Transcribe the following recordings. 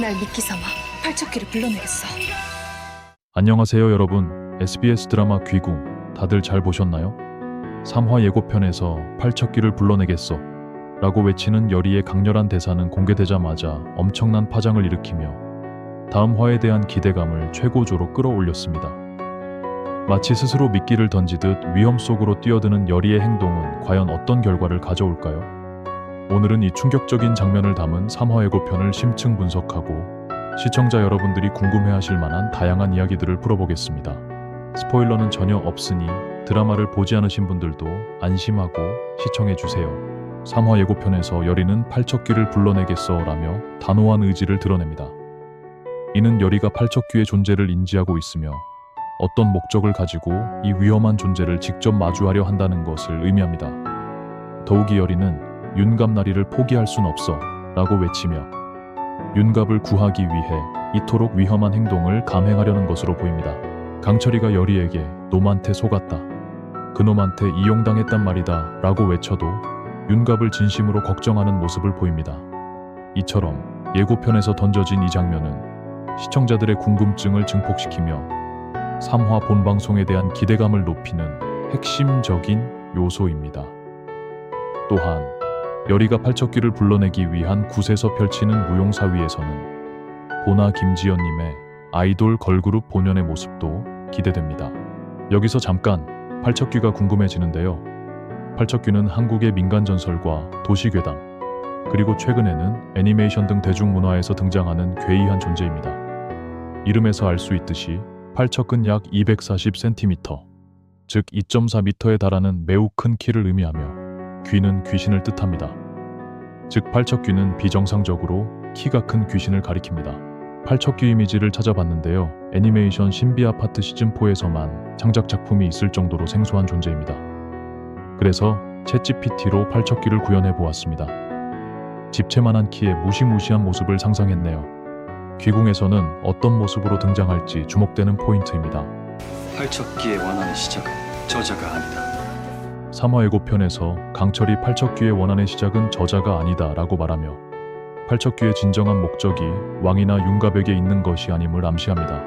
날 미끼 삼아 팔척귀를 불러내겠어. 안녕하세요 여러분. SBS 드라마 귀궁 다들 잘 보셨나요? 3화 예고편에서 팔척귀를 불러내겠어 라고 외치는 여리의 강렬한 대사는 공개되자마자 엄청난 파장을 일으키며 다음 화에 대한 기대감을 최고조로 끌어올렸습니다. 마치 스스로 미끼를 던지듯 위험 속으로 뛰어드는 여리의 행동은 과연 어떤 결과를 가져올까요? 오늘은 이 충격적인 장면을 담은 3화 예고편을 심층 분석하고 시청자 여러분들이 궁금해하실 만한 다양한 이야기들을 풀어보겠습니다. 스포일러는 전혀 없으니 드라마를 보지 않으신 분들도 안심하고 시청해주세요. 3화 예고편에서 여리는 팔척귀를 불러내겠어 라며 단호한 의지를 드러냅니다. 이는 여리가 팔척귀의 존재를 인지하고 있으며 어떤 목적을 가지고 이 위험한 존재를 직접 마주하려 한다는 것을 의미합니다. 더욱이 여리는 윤갑나리를 포기할 순 없어 라고 외치며 윤갑을 구하기 위해 이토록 위험한 행동을 감행하려는 것으로 보입니다. 강철이가 여리에게 놈한테 속았다. 그놈한테 이용당했단 말이다 라고 외쳐도 윤갑을 진심으로 걱정하는 모습을 보입니다. 이처럼 예고편에서 던져진 이 장면은 시청자들의 궁금증을 증폭시키며 3화 본방송에 대한 기대감을 높이는 핵심적인 요소입니다. 또한 여리가 팔척귀를 불러내기 위한 굿에서 펼치는 무용사위에서는 보나 김지연님의 아이돌 걸그룹 본연의 모습도 기대됩니다. 여기서 잠깐 팔척귀가 궁금해지는데요. 팔척귀는 한국의 민간전설과 도시괴담, 그리고 최근에는 애니메이션 등 대중문화에서 등장하는 괴이한 존재입니다. 이름에서 알 수 있듯이 팔척은 약 240cm, 즉 2.4m에 달하는 매우 큰 키를 의미하며 귀는 귀신을 뜻합니다. 즉 팔척귀는 비정상적으로 키가 큰 귀신을 가리킵니다. 팔척귀 이미지를 찾아봤는데요. 애니메이션 신비 아파트 시즌4에서만 창작 작품이 있을 정도로 생소한 존재입니다. 그래서 챗GPT로 팔척귀를 구현해 보았습니다. 집채만한 키에 무시무시한 모습을 상상했네요. 귀궁에서는 어떤 모습으로 등장할지 주목되는 포인트입니다. 팔척귀의 원한의 시작은 저자가 아니다. 3화 예고편에서 강철이 팔척귀의 원한의 시작은 저자가 아니다 라고 말하며 팔척귀의 진정한 목적이 왕이나 윤갑에게 있는 것이 아님을 암시합니다.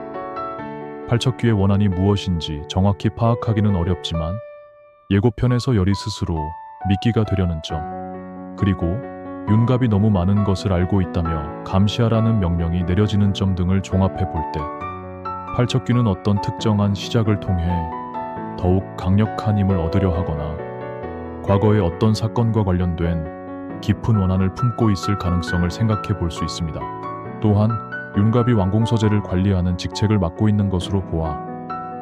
팔척귀의 원한이 무엇인지 정확히 파악하기는 어렵지만 예고편에서 여리 스스로 미끼가 되려는 점, 그리고 윤갑이 너무 많은 것을 알고 있다며 감시하라는 명령이 내려지는 점 등을 종합해 볼 때 팔척귀는 어떤 특정한 시작을 통해 더욱 강력한 힘을 얻으려 하거나 과거의 어떤 사건과 관련된 깊은 원한을 품고 있을 가능성을 생각해 볼 수 있습니다. 또한 윤갑이 왕궁서재를 관리하는 직책을 맡고 있는 것으로 보아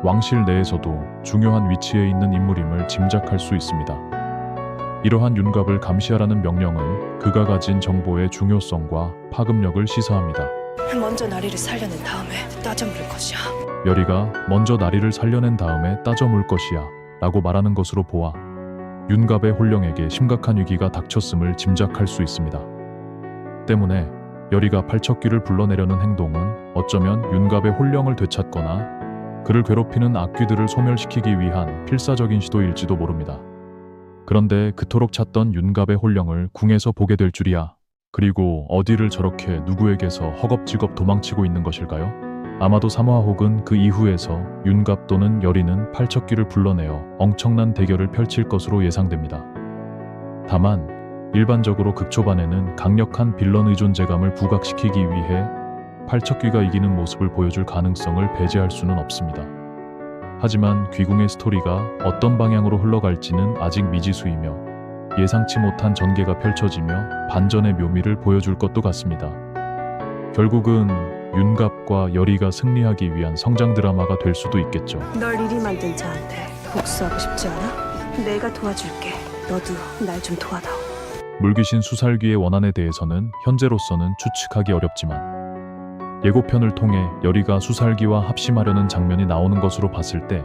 왕실 내에서도 중요한 위치에 있는 인물임을 짐작할 수 있습니다. 이러한 윤갑을 감시하라는 명령은 그가 가진 정보의 중요성과 파급력을 시사합니다. 먼저 나리를 살려낸 다음에 따져 물을 것이야. 여리가 먼저 나리를 살려낸 다음에 따져 물 것이야 라고 말하는 것으로 보아 윤갑의 혼령에게 심각한 위기가 닥쳤음을 짐작할 수 있습니다. 때문에 여리가 팔척귀를 불러내려는 행동은 어쩌면 윤갑의 혼령을 되찾거나 그를 괴롭히는 악귀들을 소멸시키기 위한 필사적인 시도일지도 모릅니다. 그런데 그토록 찾던 윤갑의 혼령을 궁에서 보게 될 줄이야. 그리고 어디를 저렇게 누구에게서 허겁지겁 도망치고 있는 것일까요? 아마도 3화 혹은 그 이후에서 윤갑 또는 여리는 팔척귀를 불러내어 엄청난 대결을 펼칠 것으로 예상됩니다. 다만 일반적으로 극초반에는 강력한 빌런 의존제감을 부각시키기 위해 팔척귀가 이기는 모습을 보여줄 가능성을 배제할 수는 없습니다. 하지만 귀궁의 스토리가 어떤 방향으로 흘러갈지는 아직 미지수이며 예상치 못한 전개가 펼쳐지며 반전의 묘미를 보여줄 것도 같습니다. 결국은 윤갑과 여리가 승리하기 위한 성장 드라마가 될 수도 있겠죠. 널 이리 만든 자한테 복수하고 싶지 않아? 내가 도와줄게. 너도 날 좀 도와다오. 물귀신 수살귀의 원한에 대해서는 현재로서는 추측하기 어렵지만 예고편을 통해 여리가 수살귀와 합심하려는 장면이 나오는 것으로 봤을 때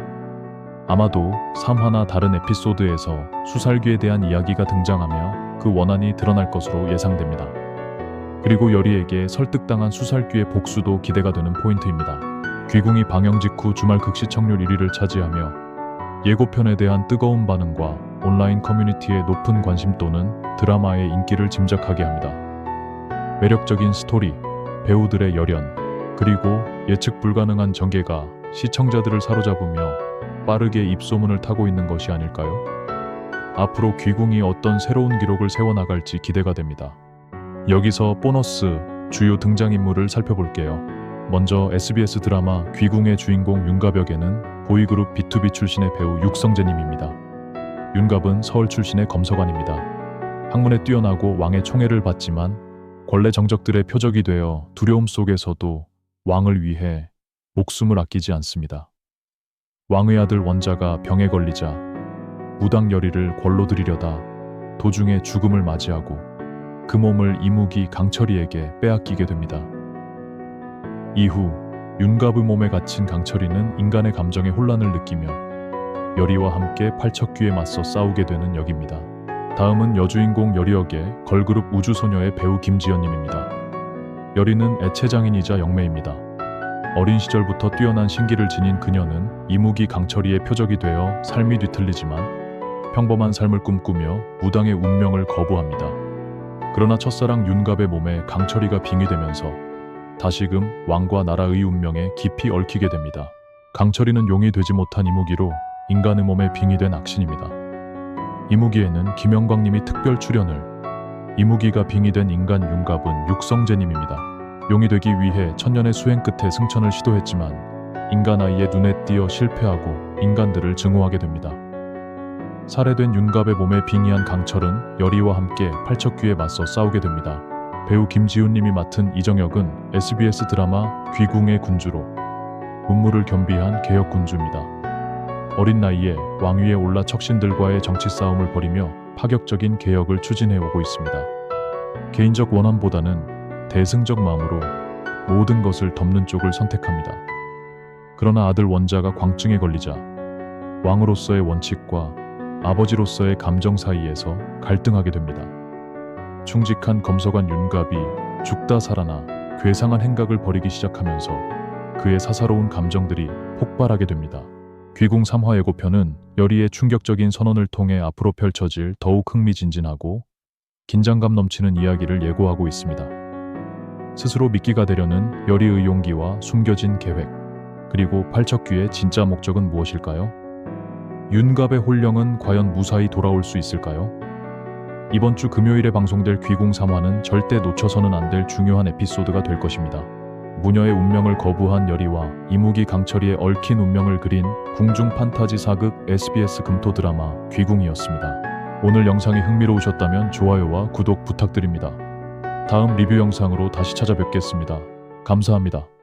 아마도 3화나 다른 에피소드에서 수살귀에 대한 이야기가 등장하며 그 원한이 드러날 것으로 예상됩니다. 그리고 여리에게 설득당한 수살귀의 복수도 기대가 되는 포인트입니다. 귀궁이 방영 직후 주말 극 시청률 1위를 차지하며 예고편에 대한 뜨거운 반응과 온라인 커뮤니티의 높은 관심도는 드라마의 인기를 짐작하게 합니다. 매력적인 스토리, 배우들의 열연, 그리고 예측 불가능한 전개가 시청자들을 사로잡으며 빠르게 입소문을 타고 있는 것이 아닐까요? 앞으로 귀궁이 어떤 새로운 기록을 세워나갈지 기대가 됩니다. 여기서 보너스 주요 등장인물을 살펴볼게요. 먼저 SBS 드라마 귀궁의 주인공 윤갑역에는 보이그룹 B2B 출신의 배우 육성재님입니다. 윤갑은 서울 출신의 검서관입니다. 학문에 뛰어나고 왕의 총애를 받지만 권례 정적들의 표적이 되어 두려움 속에서도 왕을 위해 목숨을 아끼지 않습니다. 왕의 아들 원자가 병에 걸리자 무당열의를 권로 드리려다 도중에 죽음을 맞이하고 그 몸을 이무기 강철이에게 빼앗기게 됩니다. 이후 윤갑의 몸에 갇힌 강철이는 인간의 감정에 혼란을 느끼며 열의와 함께 팔척귀에 맞서 싸우게 되는 역입니다. 다음은 여주인공 열의 역의 걸그룹 우주소녀의 배우 김지연님입니다. 열의는 애체장인이자 영매입니다. 어린 시절부터 뛰어난 신기를 지닌 그녀는 이무기 강철이의 표적이 되어 삶이 뒤틀리지만 평범한 삶을 꿈꾸며 무당의 운명을 거부합니다. 그러나 첫사랑 윤갑의 몸에 강철이가 빙의되면서 다시금 왕과 나라의 운명에 깊이 얽히게 됩니다. 강철이는 용이 되지 못한 이무기로 인간의 몸에 빙의된 악신입니다. 이무기에는 김영광님이 특별 출연을, 이무기가 빙의된 인간 윤갑은 육성재님입니다. 용이 되기 위해 천년의 수행 끝에 승천을 시도했지만 인간 아이의 눈에 띄어 실패하고 인간들을 증오하게 됩니다. 살해된 윤갑의 몸에 빙의한 강철은 열의와 함께 팔척귀에 맞서 싸우게 됩니다. 배우 김지훈님이 맡은 이정혁은 SBS 드라마 귀궁의 군주로 문무를 겸비한 개혁군주입니다. 어린 나이에 왕위에 올라 척신들과의 정치 싸움을 벌이며 파격적인 개혁을 추진해오고 있습니다. 개인적 원함보다는 대승적 마음으로 모든 것을 덮는 쪽을 선택합니다. 그러나 아들 원자가 광증에 걸리자 왕으로서의 원칙과 아버지로서의 감정 사이에서 갈등하게 됩니다. 충직한 검서관 윤갑이 죽다 살아나 괴상한 행각을 벌이기 시작하면서 그의 사사로운 감정들이 폭발하게 됩니다. 귀궁 3화 예고편은 열의의 충격적인 선언을 통해 앞으로 펼쳐질 더욱 흥미진진하고 긴장감 넘치는 이야기를 예고하고 있습니다. 스스로 미끼가 되려는 열의의 용기와 숨겨진 계획, 그리고 팔척귀의 진짜 목적은 무엇일까요? 윤갑의 혼령은 과연 무사히 돌아올 수 있을까요? 이번 주 금요일에 방송될 귀궁 3화는 절대 놓쳐서는 안 될 중요한 에피소드가 될 것입니다. 무녀의 운명을 거부한 열의와 이무기 강철이의 얽힌 운명을 그린 궁중 판타지 사극 SBS 금토 드라마 귀궁이었습니다. 오늘 영상이 흥미로우셨다면 좋아요와 구독 부탁드립니다. 다음 리뷰 영상으로 다시 찾아뵙겠습니다. 감사합니다.